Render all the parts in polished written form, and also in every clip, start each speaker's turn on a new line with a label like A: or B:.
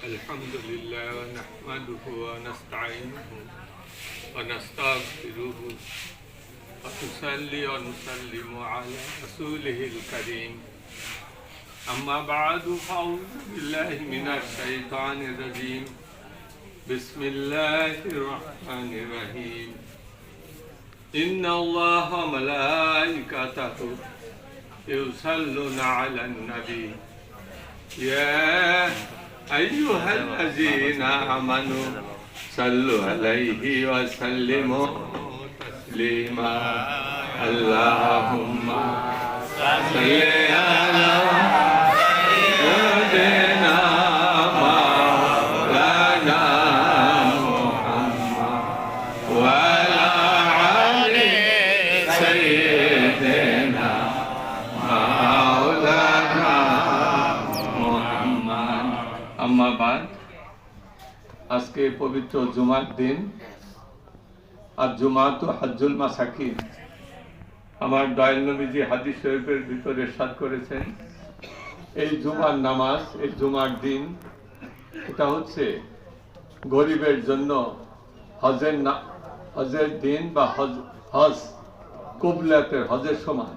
A: الحمد لله نحمده ونستعينه ونستغفره ونصلي ونسلم على رسوله الكريم أما بعد فأعوذ بالله من الشيطان الرجيم بسم الله الرحمن الرحيم إن الله وملائكته يصلون على النبي يا أيها الذين آمنوا صلوا عليه وسلموا تسليما اللهم صل على سيدنا مولانا محمد وعلى آل سيدنا مولانا محمد أما بعد আজকে পবিত্র জুমার দিন আর জুমা তো হজ্জুল মাসাকিন আমার দয়াল নবীজি হাদিস শরীফের ভিতরে ইরশাদ করেছেন এই জুমার নামাজ এই জুমার দিন এটা হচ্ছে গরিবের জন্য হজের দিন বা হজ কবুলিয়াতের হজের সময়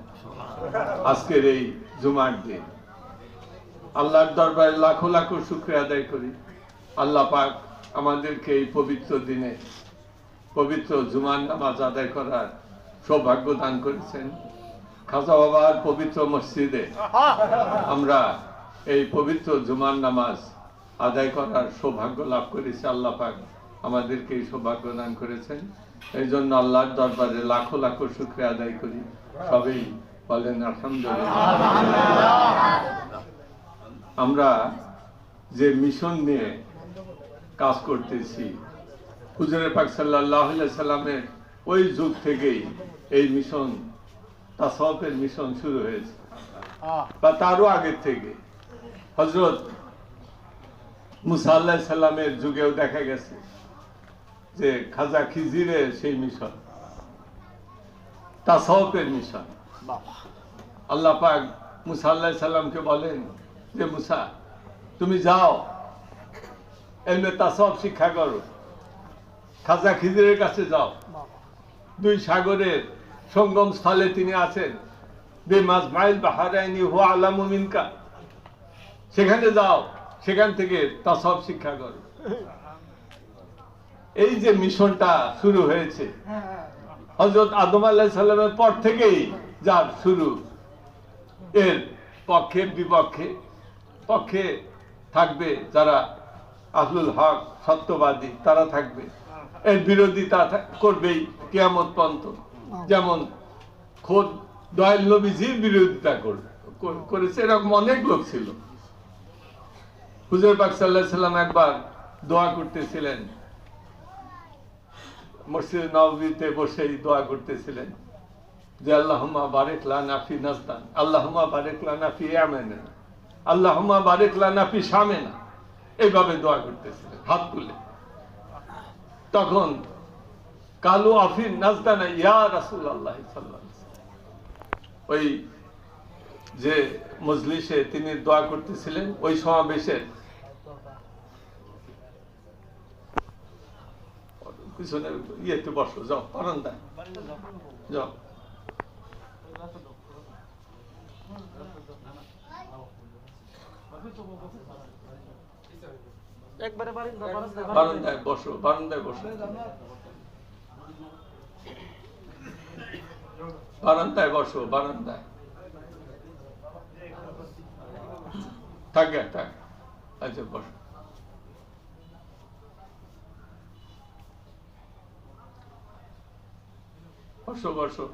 A: আজকের এই জুমার দিন আল্লাহর দরবারে লাখো লাখো শুকরিয়া আদায় করি আল্লাহ পাক আমাদেরকে এই পবিত্র দিনে পবিত্র জুমার নামাজ আদায় করার সৌভাগ্য দান করেছেন খাজা বাবার পবিত্র মসজিদে আমরা এই পবিত্র জুমার নামাজ আদায় করার সৌভাগ্য লাভ করেছি আল্লাহ পাক আমাদেরকে এই সৌভাগ্য দান করেছেন এই জন্য আল্লাহর দরবারে লাখো লাখো শুকরিয়া আদায় করি সবাই বলেন আলহামদুলিল্লাহ। আমরা যে মিশন নিয়ে কাজ করতেছি হুজুর পাক সাল্লাল্লাহু আলাইহি সাল্লামের ওই যুগ থেকেই এই মিশন তাসাউফের মিশন শুরু হয়েছে বা তারও আগের থেকে হযরত মুসা আলাইহিস সালামের যুগেও দেখা গেছে যে খাজা খিজিরের সেই মিশন তাসাউফের মিশন আল্লাহ পাক মুসা আলাইহিস সালামকে বলেন যে মুসা তুমি যাও এলমে তাসাউফ শিক্ষা করো খাজা খিজিরের কাছে যাও দুই সাগরের সঙ্গম স্থলে তিনি আছেন বিমাজমাইল বাহরাইনি হুয়া আলামু মিনকা সেখানে যাও সেখান থেকে তাসাউফ শিক্ষা করো এই যে মিশনটা শুরু হয়েছে হযরত আদম আলাইহিস সালামের পর থেকেই যার শুরু এর পক্ষে বিপক্ষে পক্ষে থাকবে যারা আহলুল হক সত্যবাদী তারা থাকবে এর বিরোধিতা করবেই কিয়ামত পর্যন্ত যেমন খোদ দয়াল নবীজির বিরোধিতা করেছে এরকম অনেক লোক ছিল হুজুর পাক সাল্লাল্লাহু আলাইহি সাল্লাম একবার দোয়া করতেছিলেন মসজিদ নববীতে বসেই দোয়া করতেছিলেন যে আল্লাহুম্মা বারিক লানা ফি নাজদান আল্লাহুম্মা বারিক লানা ফি ইয়ামানা আল্লাহুম্মা বারিক লানা ফি শামিনা এইভাবে দোয়া করতেছিলেন হাত তুলে তখন কালু আফিন নাজদানা ইয়া রাসূলুল্লাহ সাল্লাল্লাহু আলাইহি ওয়াসাল্লাম ওই যে মজলিসে তিনি দোয়া করতেছিলেন ওই সমাবেশে পিছনে ইয়েতে বসো যাও বারান্দায় যাও বারান্দায় বসো বারান্দায় বসো বারান্দায় বসো বারান্দায় থাকে থাক আচ্ছা বসো বসো বসো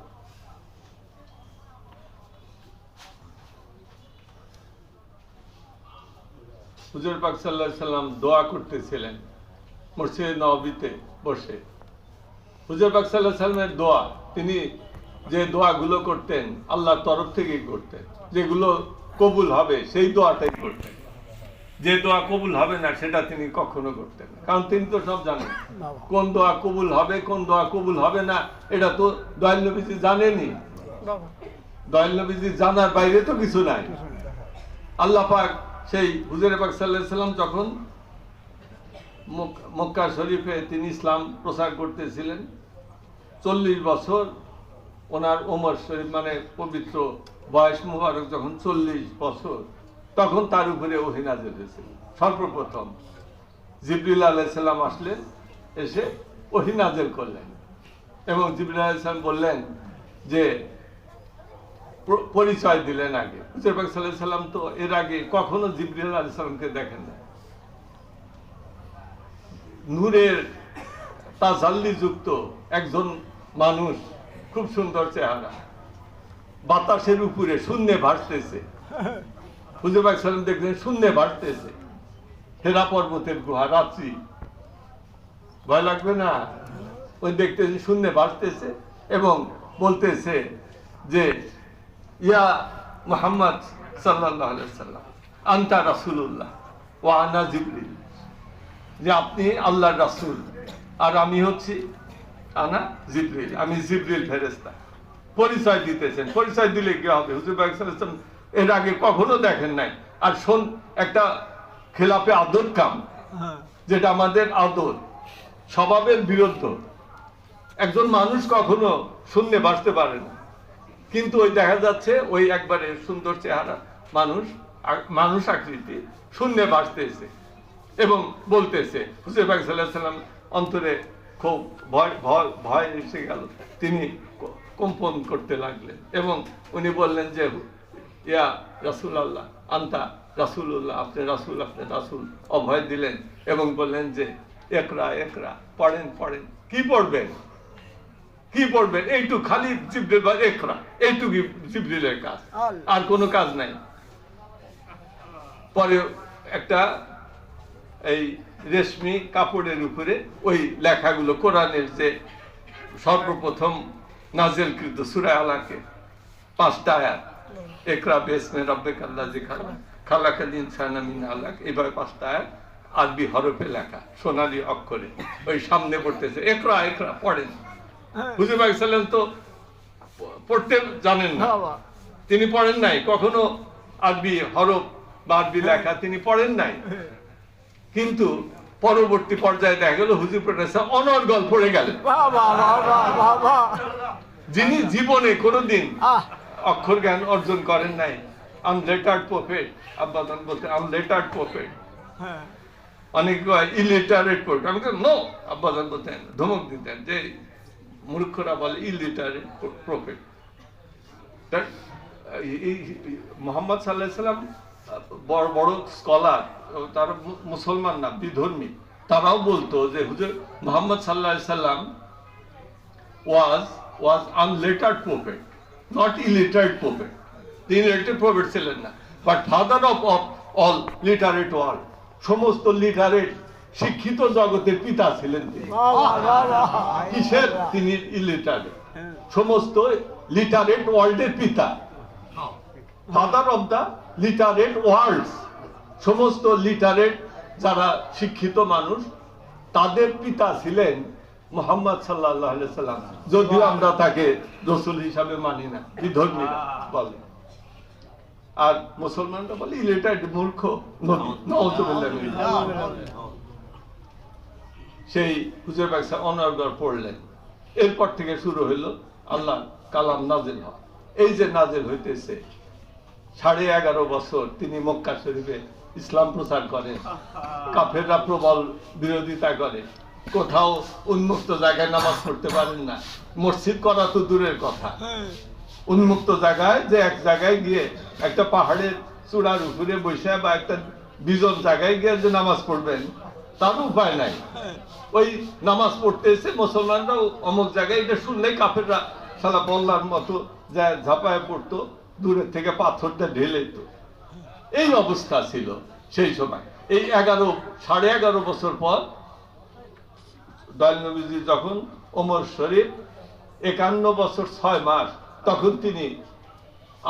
A: হুজুর পাক সাল্লাল্লাহু আলাইহি সাল্লাম দোয়া করতেছিলেন মসজিদে নববীতে বসে হুজুর পাক সাল্লাল্লাহু আলাইহি সাল্লামের দোয়া তিনি যে দোয়াগুলো করতেন আল্লাহর তরফ থেকেই করতেন যেগুলো কবুল হবে সেই দোয়াটাই করতেন যে দোয়া কবুল হবে না সেটা তিনি কখনো করতেন না কারণ তিনি তো সব জানেন কোন দোয়া কবুল হবে কোন দোয়া কবুল হবে না এটা তো দয়াল নবীজি জানেনই দয়াল নবীজি জানার বাইরে তো কিছু নাই আল্লাহ পাক সেই হুজুর পাক সাল্লাল্লাহু আলাইহি সাল্লাম যখন মক্কা শরীফে তিনি ইসলাম প্রচার করতেছিলেন। 40 বছর ওনার ওমর শরীফ মানে পবিত্র বয়স মুবারক যখন 40 বছর, তখন তার উপরে ওহী নাযিল হয়েছিল। সর্বপ্রথম জিবরিল আলাইহিস সালাম আসলেন, এসে ওহী নাযিল করলেন এবং জিবরিল আলাইহিস সালাম বললেন যে পরিচয় দিলেন। আগে হুজুর পাক সাল্লাল্লাহু আলাইহি সাল্লাম তো এর আগে কখনো জিবরিল আলাইহিস সালামকে দেখেন না। নূরের তাজাল্লি যুক্ত একজন মানুষ, খুব সুন্দর চেহারা, বাতাসের উপরে শূন্যে ভাসতেছে। হুজুর পাক সাল্লাল্লাহু আলাইহি সাল্লাম দেখলেন শূন্যে ভাসতেছে, হেরা পর্বতের গুহা, রাত্রি, ভয় লাগবে না? ওই দেখতেছে শূন্যে ভাসতেছে এবং বলতেছে যে ইয়া মুহাম্মদ সাল্লাল্লাহু আলাইহি সাল্লাম আনতা রাসূলুল্লাহ ওয়া আনা জিবরিল, যে আপনি আল্লাহর রাসূল আর আমি হচ্ছি আনা জিবরিল, আমি জিবরিল ফেরেশতা। পরিচয় দিতেছেন। পরিচয় দিলে কি হবে? হুজুর পাক সাল্লাল্লাহু আলাইহি সাল্লাম এর আগে কখনো দেখেন নাই। আর শোন, একটা খেলাফে আদর কাম, যেটা আমাদের আদর স্বভাবের বিরুদ্ধ। একজন মানুষ কখনো শূন্যে ভাসতে পারে না, কিন্তু ওই দেখা যাচ্ছে ওই একবারে সুন্দর চেহারা মানুষ আকৃতি শূন্যে ভাসতেছে এবং বলতেছে। হুজুর পাক সাল্লাল্লাহু আলাইহি সাল্লাম অন্তরে খুব ভয় এসে গেল, তিনি কম্পন করতে লাগলেন এবং উনি বললেন যে ইয়া রাসূলুল্লাহ আনতা রাসূলুল্লাহ, আপনি রাসূল, আপনি রাসূল, অভয় দিলেন এবং বললেন যে একরা একরা, পড়েন পড়েন। কি পড়বেন? কি পড়বেন? এইটুক খালি জিবরিল বা একরা, এইটুকুই জিবরিলের কাজ, আর কোনো কাজ নাই। পরে একটা এই রেশমি কাপড়ের উপরে ওই লেখাগুলো, কোরআনের যে সর্বপ্রথম নাযিলকৃত সূরা আলাকে 5টা আয়াত, ইকরা বিসমি রাব্বিকাল্লাযী খালাক, খালাকাল ইনসানা মিন আলাক, এইভাবে 5টা আয়াত আরবি হরফে লেখা, সোনালী অক্ষরে ওই সামনে পড়তেছে, একরা একরা, পড়েন। হুজুর পাক সাল্লাল্লাহু আলাইহি সাল্লাম তো পড়তে জানেন না, তিনি পড়েন নাই কখনো আরবি হরফ বা আরবি লেখা তিনি পড়েন নাই। কিন্তু পরবর্তী পর্যায়ে দেখা গেল হুজুর প্রফেসর অনর্গল পড়ে গেলেন। যিনি জীবনে কোনোদিন অক্ষর জ্ঞান অর্জন করেন নাই, আনলেটার্ড প্রফেট, আব্বাজান বলতে আনলেটার্ড প্রফেট, অনেক ইলিটারেট প্রফেট। আমি নো, আব্বাজান বলতেন, ধমক দিতেন যে মূর্খরা বলে ইলিটারেট প্রফেট। মুহাম্মদ সাল্লাল্লাহু আলাইহি সাল্লাম বড় বড় স্কলার, তারা মুসলমান না, বিধর্মী, তারাও বলতো যে হুজুর মুহাম্মদ সাল্লাল্লাহু আলাইহি সাল্লাম was unlettered prophet, not illiterate prophet. তিনি illiterate prophet ছিলেন না, but father of all literate world, সমস্ত লিটারেট শিক্ষিত জগতের পিতা ছিলেন তিনি। কিসের? তিনি ইলিটারেট, সমস্ত লিটারেট ওয়ার্ল্ডের পিতা, father of the literate worlds, সমস্ত লিটারেট যারা শিক্ষিত মানুষ তাদের পিতা ছিলেন মুহাম্মদ সাল্লাল্লাহু আলাইহি সাল্লাম। যদিও আমরা তাকে রাসূল হিসাবে মানি না, বিধর্মীরা বলে, আর মুসলমানরা বলে ইলিটারেট, মূর্খ, নাউযুবিল্লাহ। সেই হুজুর পাক অনর্গল পড়লেন। এরপর থেকে শুরু হইলো আল্লাহ কালাম নাজিল হওয়া। এই যে নাজিল হইতেছে, 11.5 বছর তিনি মক্কা শরীফে ইসলাম প্রচার করেন। কাফেররা প্রবল বিরোধিতা করে, কোথাও উন্মুক্ত জায়গায় নামাজ পড়তে পারেন না, মসজিদ করা তো দূরের কথা, উন্মুক্ত জায়গায় যে এক জায়গায় গিয়ে একটা পাহাড়ের চূড়ার উপরে বসে বা একটা বিজন জায়গায় গিয়ে যে নামাজ পড়বেন তার উপায় নাই। ওই নামাজ পড়তেছে মুসলমানরা অমুক জায়গায়, এটা শুনলেই কাফেররা সালা বল্লার মতো যা ঝাঁপায় পড়তো, দূরের থেকে পাথরটা ঢেলে তো। এই অবস্থা ছিল সেই সময়। এই 11.5 বছর পর দয়াল নবীজি যখন ওমর শরীফ 51 বছর 6 মাস, তখন তিনি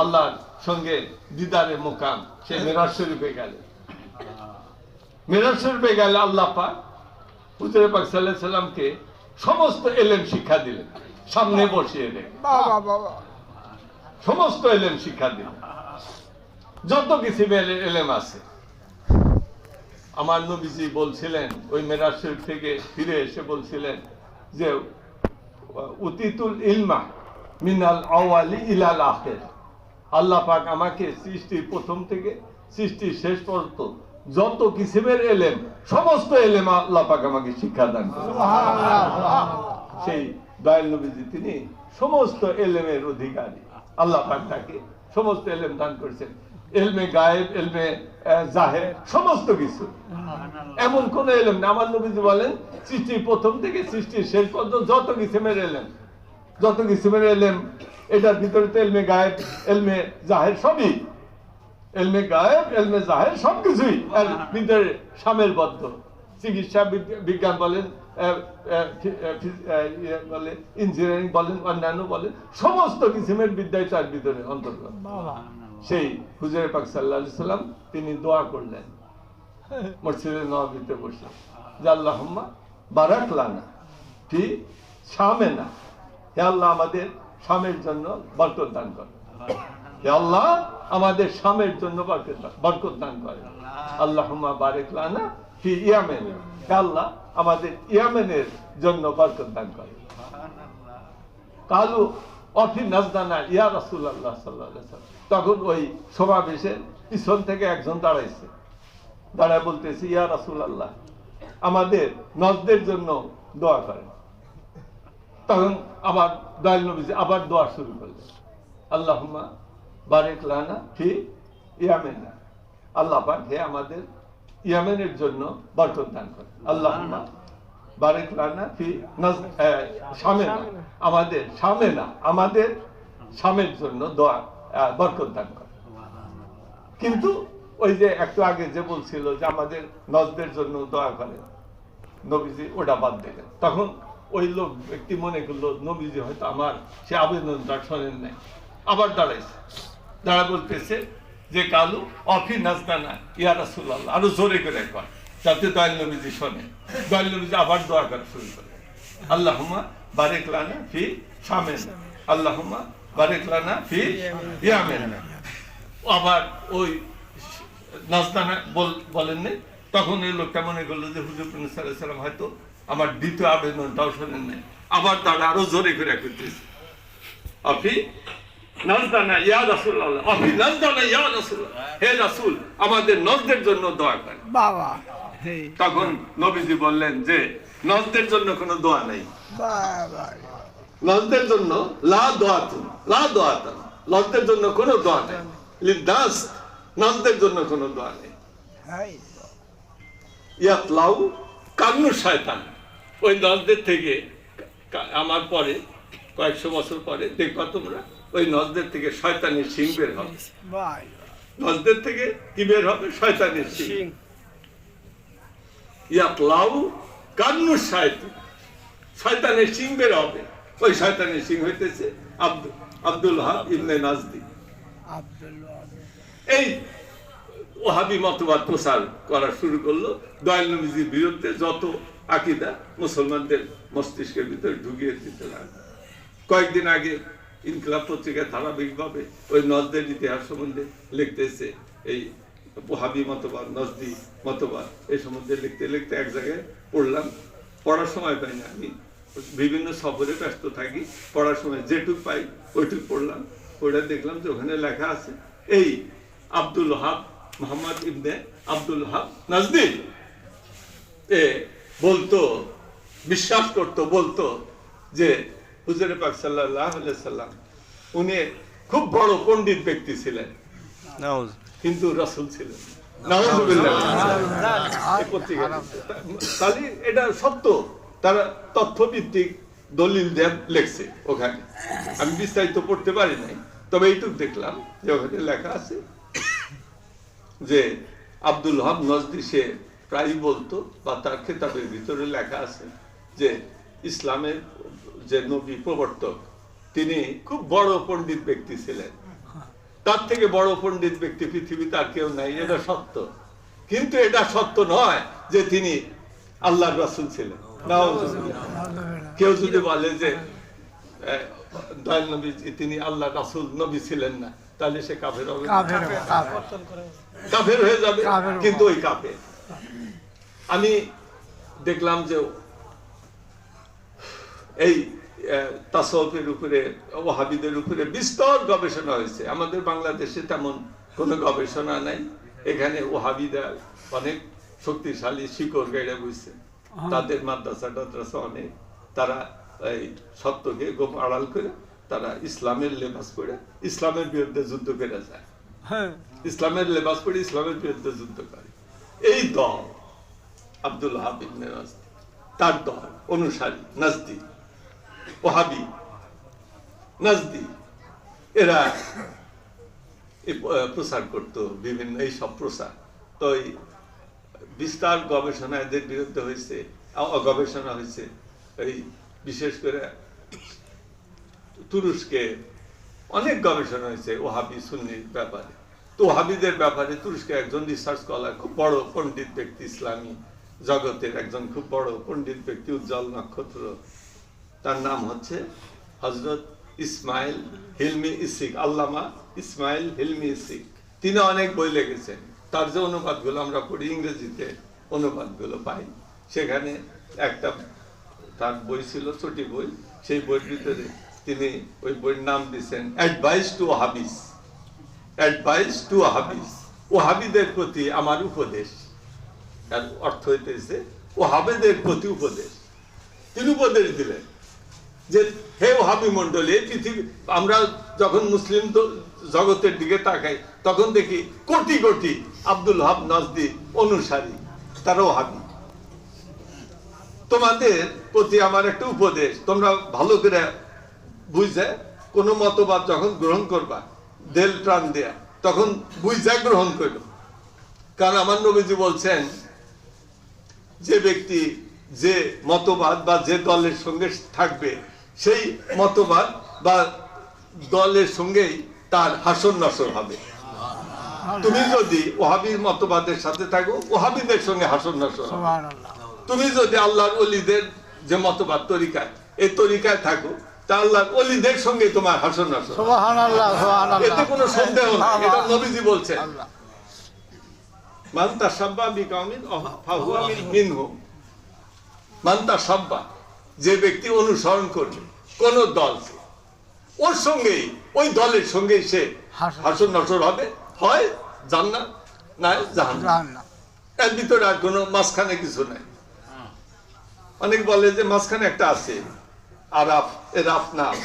A: আল্লাহর সঙ্গে দিদারে মুকাম, সে মেরাজ শরীফে গেলেন। মেরাজ শরীফে গেলে আল্লাহ পাক হুজুর পাক সাল্লাল্লাহু আলাইহি সাল্লামকে সমস্ত ইলম শিক্ষা দিলেন, সামনে বসিয়ে রেখে সমস্ত ইলম শিক্ষা দিলেন, যত কিছু ইলম আছে। আমার নবীজি বলছিলেন, ওই মেরাজ শরীফ থেকে ফিরে এসে বলছিলেন যে উতিতুল ইলমা মিনাল আওয়ালি ইলাল আখির। আল্লাহ পাক আমাকে সৃষ্টির প্রথম থেকে সৃষ্টির শেষ পর্যন্ত যত কিসিমের এলেম, সমস্ত এলেম আল্লাহ পাক আমাকে শিক্ষা দান করেন। সেই দয়াল নবীজি তিনি সমস্ত এলেমের অধিকারী। আল্লাহ পাক তাকে সমস্ত এলেম দান করেছেন, এলমে গায়েব, এলমে জাহের, সমস্ত কিছু। এমন কোন এলেম না, আমার নবীজি বলেন সৃষ্টির প্রথম থেকে সৃষ্টির শেষ পর্যন্ত যত কিসিমের এলেম, যত কিসিমের এলেম, এটার ভিতরে তো এলমে গায়েব, এলমে জাহের সবই, এলমে গায়েব, এলমে জাহের সবকিছুই এর ভিতরে সামেলবদ্ধ। চিকিৎসা বিজ্ঞান বলেন, বলে ইঞ্জিনিয়ারিং বলেন, অন্যান্য বলেন, সমস্ত কিসিমের বিদ্যাই তার ভিতরে অন্তর্গত। সেই হুজুরে পাক সাল্লাল্লাহু আলাইহি সাল্লাম তিনি দোয়া করলেন মসজিদে নববীতে বসে যে আল্লাহুম্মা বারাক লানা ফি শামিনা, হে আল্লাহ আমাদের শামের জন্য বরকত দান করেন, হে আল্লাহ আমাদের শামের জন্য বরকত দান করেন। আল্লাহুম্মা বারিক লানা ফি ইয়ামেন, হে আল্লাহ আমাদের ইয়ামেনের জন্য বরকত দান করেন। কালু অফি নাজদানা ইয়া রাসূলুল্লাহ সাল্লাল্লাহু আলাইহি ওয়াসাল্লাম, তখন ওই সমাবেশের পিছন থেকে একজন দাঁড়াইছে, দাঁড়ায় বলতেছে ইয়া রাসূলুল্লাহ আমাদের নজদের জন্য দোয়া করেন। তখন আবার দয়াল নবীজি আবার দোয়া শুরু করলেন, আল্লাহুম্মা বারিক লানা ফি ইয়ামেনা, আল্লাহ পাক হে আমাদের ইয়ামেনের জন্য বরকত দান করেন। আল্লাহুম্মা বারিক লানা ফি শামেনা, আমাদের শামেনা, আমাদের শামের জন্য দোয়া বরকত দান করেন। কিন্তু ওই যে একটু আগে যে বলছিল যে আমাদের নজদের জন্য দোয়া করেন, নবীজি ওটা বাদ দিলেন। তখন ওই লোক ব্যক্তি মনে করলো নবীজি হয়তো আমার সে আবেদনটা শোনেন নাই, আবার দাঁড়াইছে, দাঁড়া বলতেছে যে কালু অফি নাজদানা ইয়া রাসূলুল্লাহ, আরো জোরে করে কয় যাতে দয়াল নবীজি শোনে। দয়াল নবীজি আবার দোয়া করা শুরু করলেন, আল্লাহুম্মা বারিক লানা ফি শামিনা, আল্লাহুম্মা বারিক লানা ফি ইয়ামিনা। আবার ওই নাজদানা বলেন নাই। তখন এই লোকটা মনে করলো যে হুজুর সাল্লাল্লাহু আলাইহি ওয়াসাল্লাম হয়তো আমার দ্বিতীয় আবেদনটাও শোনেন নাই, আবার তারা আরো জোরে করে করতেছে, আপনি নাজদানা ইয়া রাসূলুল্লাহ, আপনি নাজদানা ইয়া রাসূলুল্লাহ, হে রাসূল আমাদের নজদের জন্য দোয়া করেন। বাবা তখন নবীজি বললেন যে নজদের জন্য কোনো দোয়া নাই, নজদের জন্য লা দোয়াতুন, লা দোয়াতুন, নজদের জন্য কোনো দোয়া নেই, লিদাস নজদের জন্য কোনো দোয়া নেই। ইয়াতলাউ কান্নু শয়তান, ওই নজদের থেকে আমার পরে কয়েকশো বছর পরে দেখবা তোমরা ওই নজদের থেকে শয়তানের শিং বের হবে, নজদের থেকে কি বের হবে? শয়তানের শিং। ইয়াতলাউ কান্নু শয়তান, শয়তানের শিং বের হবে। ওই শয়তানের শিং হইতেছে আব্দুল ওয়াহাব ইবনে নাজদি। এই ওয়াহাবি মতবাদ প্রচার করা শুরু করলো, দয়াল নবীজির বিরুদ্ধে যত আকীদা মুসলমানদের মস্তিষ্কের ভিতরে ঢুকিয়ে দিতে লাগলো। কয়েকদিন আগে ইনকিলাব পত্রিকায় ধারাবাহিকভাবে ওই নজদের ইতিহাস সম্বন্ধে লিখতেছে, এই ওয়াহাবি মতবাদ, নজদি মতবাদ এই সম্বন্ধে লিখতে লিখতে এক জায়গায় পড়লাম, পড়ার সময় পাই না, আমি বিভিন্ন সফরে ব্যস্ত থাকি, পড়ার সময় যেটুক পাই ওইটুক পড়লাম। পড়ে দেখলাম যে ওখানে লেখা আছে এই আব্দুল ওয়াহাব, মোহাম্মদ ইবনে আব্দুল ওয়াহাব নাজদি এ বলতো, বিশ্বাস করতো, বলতো যে হুজুর পাক সাল্লাল্লাহু আলাইহি সাল্লাম উনি খুব বড় পণ্ডিত ব্যক্তি ছিলেন, কিন্তু রাসূল ছিলেন। নাউযুবিল্লাহ। তাহলে এটা সত্য, তারা তথ্যভিত্তিক দলিল দিয়ে লেখছে ওখানে, আমি বিস্তারিত পড়তে পারি নাই, তবে এইটুকু দেখলাম যে ওখানে লেখা আছে যে আব্দুল ওয়াহাব নজদি সে প্রায় বলতো, বা তার খেতাবের ভিতরে লেখা আছে যে ইসলামের যে নবী প্রবর্তক তিনি খুব বড় পণ্ডিত ব্যক্তি ছিলেন, তার থেকে বড় পণ্ডিত ব্যক্তি পৃথিবীতে আর কেউ নাই, এটা সত্য। কিন্তু এটা সত্য নয় যে তিনি আল্লাহর রাসূল ছিলেন। কেউ যদি বলে যে দয়াল নবী তিনি আল্লাহর রাসূল নবী ছিলেন না, তাহলে সে কাফের হবে, কাফের হয়ে যাবে। কিন্তু ওই কাফের আমি দেখলাম যে এই তাসাউফের উপরে, ওয়াহাবিদের উপরে বিস্তর গবেষণা হয়েছে। আমাদের বাংলাদেশে তেমন কোনো গবেষণা নাই। এখানে ওয়াহাবিরা অনেক শক্তিশালী শিকড় গাইড়া বইছে, তাদের মাদ্রাসা টাদ্রাসা অনেক, তারা এই সত্যকে গোপ আড়াল করে তারা ইসলামের লেবাস পরে ইসলামের বিরুদ্ধে যুদ্ধ করে যায়, ইসলামের লেবাস পরে ইসলামের বিরুদ্ধে যুদ্ধ করে। এই দল আব্দুল ওয়াহাব ইবনে নাজদি, তার দল অনুসারী নাজদি, ওয়াহাবি নাজদি, এরা প্রচার করতো বিভিন্ন এই সব প্রচার। তো এই বিস্তার গবেষণা এদের বিরুদ্ধে হয়েছে, গবেষণা হয়েছে। এই বিশেষ করে তুরস্কে অনেক গবেষণা হয়েছে ওয়াহাবি সুন্নির ব্যাপারে। তো ওয়াহাবিদের ব্যাপারে তুরস্কে একজন রিসার্চ স্কলার, খুব বড় পণ্ডিত ব্যক্তি, ইসলামী জগতের একজন খুব বড় পণ্ডিত ব্যক্তি, উজ্জ্বল নক্ষত্র, তার নাম হচ্ছে হযরত ইসমাইল হিলমি ইসিক, আল্লামা ইসমাইল হিলমি ইসিক। তিনি অনেক বই লিখেছেন। তার যে অনুবাদগুলো আমরা পড়ি, ইংরেজিতে অনুবাদগুলো পাই, সেখানে একটা তার বই ছিল, ছোটি বই। সেই বইয়ের ভিতরে তিনি ওই বইয়ের নাম দিয়েছেন অ্যাডভাইস টু ওয়াহাবিস, অ্যাডভাইস টু ওয়াহাবিস, ওয়াহাবিদের প্রতি আমার উপদেশ। তার অর্থ হইতেছে ওয়াহাবিদের প্রতি উপদেশ। তিনি উপদেশ দিলেন যে হে ওয়াহাবি মণ্ডলী, পৃথিবী, আমরা যখন মুসলিম জগতের দিকে তাকাই তখন দেখি কোটি কোটি আব্দুল ওয়াহাব নাজদি অনুসারী, তারা ওয়াহাবি। তোমাদের প্রতি আমার একটা উপদেশ, তোমরা ভালো করে বুঝে কোনো মতবাদ যখন গ্রহণ করবা, দেল প্রাণ দেয়া, তখন বুঝে গ্রহণ করো। কারণ আমার নবীজি বলছেন, যে ব্যক্তি যে মতবাদ বা যে দলের সঙ্গে থাকবে, সেই মতবাদ বা দলের সঙ্গেই তার হাসর নসর হবে। তুমি যদি ওয়াহাবির মতবাদের সাথে থাকো, ওয়াহাবিদের সঙ্গে হাসর নসর হবে। তুমি যদি আল্লাহর ওলিদের যে মতবাদ তরিকায়, এই তরিকায় থাকো, তা আল্লাহর ওলিদের সঙ্গে তোমার হাসর নসর, সুবহানাল্লাহ, সুবহানাল্লাহ, এতে কোনো সন্দেহ নেই। এটা নবীজি বলছেন, মান তাশাব্বা বিকাউমিন ফাহুয়া মিনহুম, মান তাশাব্বা, যে ব্যক্তি অনুসরণ করবে কোন দলকে, ওর সঙ্গেই, ওই দলের সঙ্গেই সে হাসর নসর হবে, হয় জান্নাত না জাহান্নাম। এর ভিতরে আর কোনো মাঝখানে কিছু নাই। অনেক বলে যে মাঝখানে একটা আছে আরাফ, এরাফ নাম,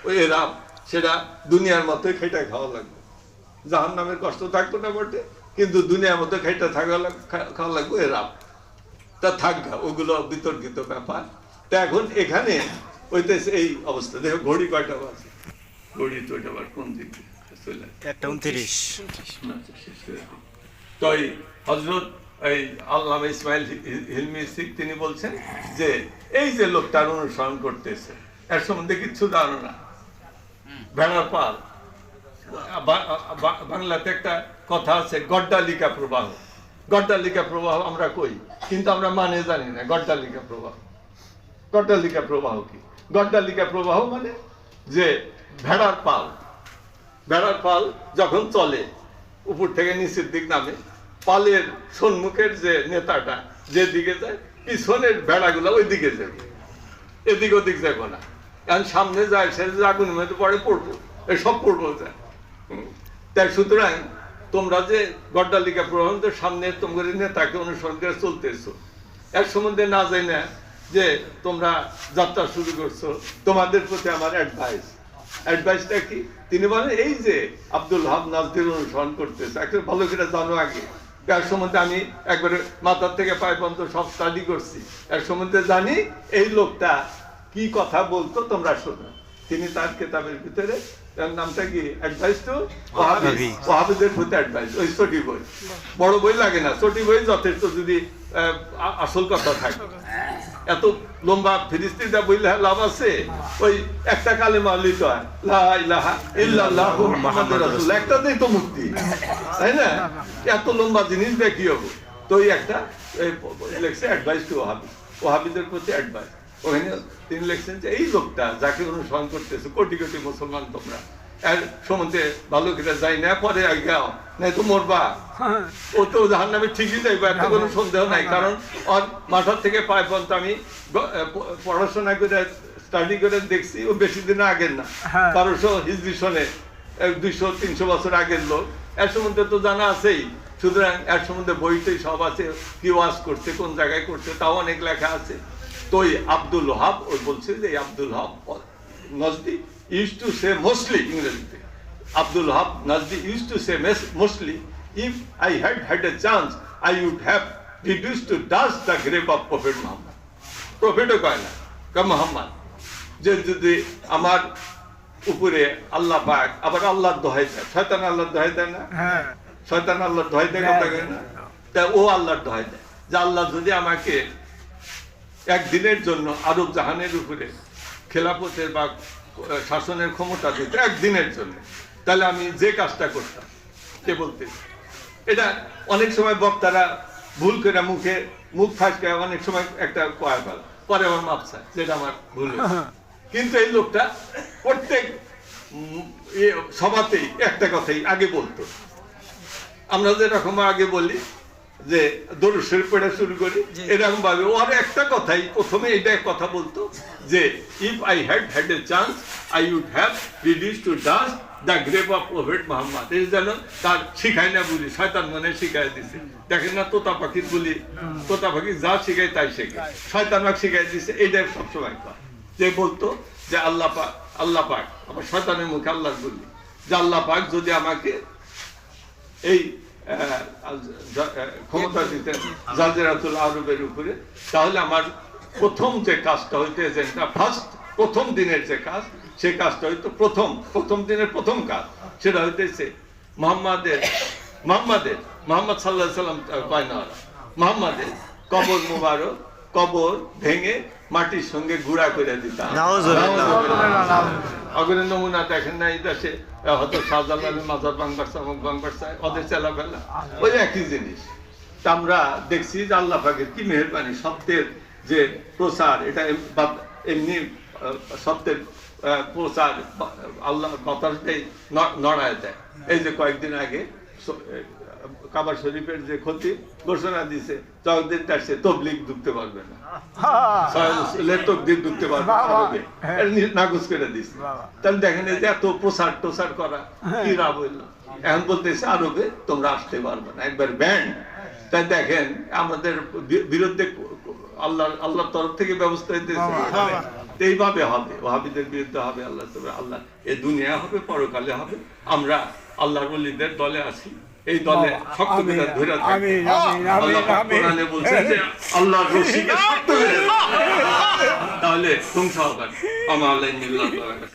A: ওই এরাফ, সেটা দুনিয়ার মতোই খেটে খাওয়া লাগবে, জাহান্নামের কষ্ট থাকতো না বটে, কিন্তু দুনিয়ার মতো খেটে খাওয়া লাগবে এরাফ, তা থাকবে। ওগুলো বিতর্কিত ব্যাপার। তা এখন এখানে হইতেছে এই অবস্থা। দেখো ঘড়ি কয়টা বাজে, ঘড়ি তো এটা আবার কোন দিকে চলে, 1:29। তো এই হযরত এই আল্লামা ইসমাইল হিলমি ইসিক তিনি বলছেন যে এই যে লোকটার অনুসরণ করতেছে, এর সম্বন্ধে কিচ্ছু জানো না, ভেড়ার পাল। বাংলাতে একটা কথা আছে, গড্ডালিকা প্রবাহ। গড্ডালিকা প্রবাহ আমরা কই, কিন্তু আমরা মানে জানি না গড্ডালিকা প্রবাহ। গড্ডালিকা প্রবাহ কি? গড্ডালিকা প্রবাহ মানে যে ভেড়ার পাল, ভেড়ার পাল যখন চলে উপর থেকে নিচের দিক নামে, পালের সম্মুখের যে নেতাটা যে দিকে যায়, পিছনের ভেড়াগুলো ওই দিকে যাবে, এদিক ওদিক যাবো না। কারণ সামনে যায় সে আগুনের মধ্যে পরে পড়বো, এই সব পড়বো যায়। তাই সুতরাং তোমরা যে গড্ডালিকা প্রবাহের সামনে তোমাদের নেতাকে অনুসরণ করে চলতেছো, এর সম্বন্ধে না যাই না যে তোমরা যাত্রা শুরু করছো, তোমাদের প্রতি আমার অ্যাডভাইস। অ্যাডভাইসটা কি? তিনি বলেন এই যে আব্দুল ওয়াহাব নাজদির অনুসরণ করতেছে, একটা ভালো করে জানো আগে। এর সম্বন্ধে আমি একবারে মাথার থেকে পায়ে পর্যন্ত সব স্টাডি করছি, এর সম্বন্ধে জানি এই লোকটা কি কথা বলতো, তোমরা শোনো। তিনি তার কিতাবের ভিতরে, তার নামটা কি, অ্যাডভাইস টু ওয়াহাবি, ওয়াহাবিদের প্রতি অ্যাডভাইস। ওই ছোটি বই, বড় বই লাগে না, ছোটি বই যথেষ্ট যদি আসল কথা থাকে। এত লম্বা ফিরিস্তিটা বইলে লাভ আছে? ওই একটা কালেমা লিখতে হয়, লা ইলাহা ইল্লাল্লাহু মুহাম্মাদুর রাসূলুল্লাহ, একটাতেই তো মুক্তি, তাই না? এত লম্বা জিনিস দিয়ে কি হবে? তো এই একটা লেখছে অ্যাডভাইস টু ওয়াহাবি, ওয়াহাবিদের প্রতি অ্যাডভাইস। ওখানে তিনি লিখছেন যে এই লোকটা যাকে অনুসরণ করতেছে, কোটি কোটি মুসলমান তোমরা, এর সম্বন্ধে ভালো করে যাই না, পরে আগে নাই তো মরবা, ও তো জাহান্নামে ঠিকই যাইবে, এত কোনো সন্দেহ নাই। কারণ ওর মাথার থেকে পায় পর্যন্ত আমি পড়াশোনা করে স্টাডি করে দেখছি, ও বেশি দিন আগের না, 1200 হিজরি সনে 200-300 বছর আগের লোক, এর সম্বন্ধে তো জানা আছেই। সুতরাং এর সম্বন্ধে বইতেই সব আছে, কি ওয়াজ করছে, কোন জায়গায় করছে, তাও অনেক লেখা আছে। তো ওই আব্দুল ওহাব ও বলছে যে Abdul Wahab Najdi used to say mostly, ইংরেজিতে Abdul Wahab Najdi used to say mostly, if I had a chance I would have reduced to dust the grave of Prophet Muhammad. প্রফেটও কয় না, কয় মোহাম্মদ, যে যদি আমার উপরে আল্লাহ পাক, আবার আল্লাহর দোহাই দেয়, শয়তান আল্লাহর দোহাই দেয় না, শয়তান আল্লাহর দোহাই দেয় কথা কয় না, তা ও আল্লাহর দোহাই দেয় যে আল্লাহ যদি আমাকে একদিনের জন্য আরব জাহানের উপরে খেলাফতের বা শাসনের ক্ষমতা দিত একদিনের জন্য, তাহলে আমি যে কাজটা করতাম। কে বলতে, এটা অনেক সময় বক্তারা ভুল করে মুখ ফাঁসকে অনেক সময় একটা কয়া ফেলা, পরে আমার মাপ চায়, যেটা আমার ভুল হয়েছে। কিন্তু এই লোকটা প্রত্যেক সভাতেই একটা কথাই আগে বলতো, আমরা যেরকম আগে বলি যে দরুদ শরীফ পড়া শুরু করি, এরকম ভাবে ওর একটা কথাই প্রথমে এটা কথা বলতো যে if I had a chance I would have reduced to dust the grave of Prophet Muhammad. এই যেন তার শিখাই না বলি, শয়তান মনে শিখাই দিছে। দেখেন না তোতা পাখির বলি, তোতা পাখি যা শিখায় তাই শেখে, শয়তান আমাকে শিখাই দিছে, এইটাই সবসময় কয়। যে বলতো যে আল্লাহ পাক, আবার শয়তানের মুখে আল্লাহ বলি যে আল্লাহ পাক যদি আমাকে এই ক্ষমতা দিতেন জাজিরাতুল আরবের উপরে, তাহলে আমার প্রথম যে কাজটা হইতে, যে প্রথম দিনের যে কাজ, সেই কাজটা হইতো প্রথম দিনের প্রথম কাজ, সেটা হইতেছে মোহাম্মদ সাল্লাল্লাহু আলাইহি সাল্লাম কয় না, মুহাম্মাদের কবর মুবারক, কবর ভেঙে মাটির সঙ্গে গুঁড়া করে দিতাম। অগ্রের নমুনা দেখেন না, এই দেশে হয়তো শাহজালালের মাজার বাংবারসা, অমুক বাংবারসা, ওদের চেলাফেলা ওই একই জিনিস। তা আমরা দেখছি যে আল্লাহ পাকের কি মেহেরবানি, সত্যের যে প্রচার, এটা এমনি সত্যের প্রচার আল্লাহ বাতাসটাই নড়ায় দেয়। এই যে কয়েকদিন আগে কাবা শরীফের যে ক্ষতি ঘোষণা দিছে, চৌদিন সে তবলিগ ঢুকতে পারবে না, ঢুকতে পারবে আরবে, নাকচ করে দিচ্ছে। তাহলে দেখেন এই যে এত প্রচার টোচার করা কি লাভ হইল, এখন বলতেছে আরবে তোমরা আসতে পারবে না, একবার ব্যান্ড। তাই দেখেন আমাদের বিরুদ্ধে আল্লাহর তরফ থেকে ব্যবস্থা হইতেছে, এইভাবে হবে, ওয়াহাবিদের বিরুদ্ধে হবে, আল্লাহ এ দুনিয়া হবে, পরকালে হবে। আমরা আল্লাহর ওলিদের দলে আছি, এই দলে শক্ত করে ধরে থাকবে। আল্লাহ কোরআনে বলছেন যে আল্লাহর রশিকে শক্ত করে, তাহলে ধ্বংস হবে।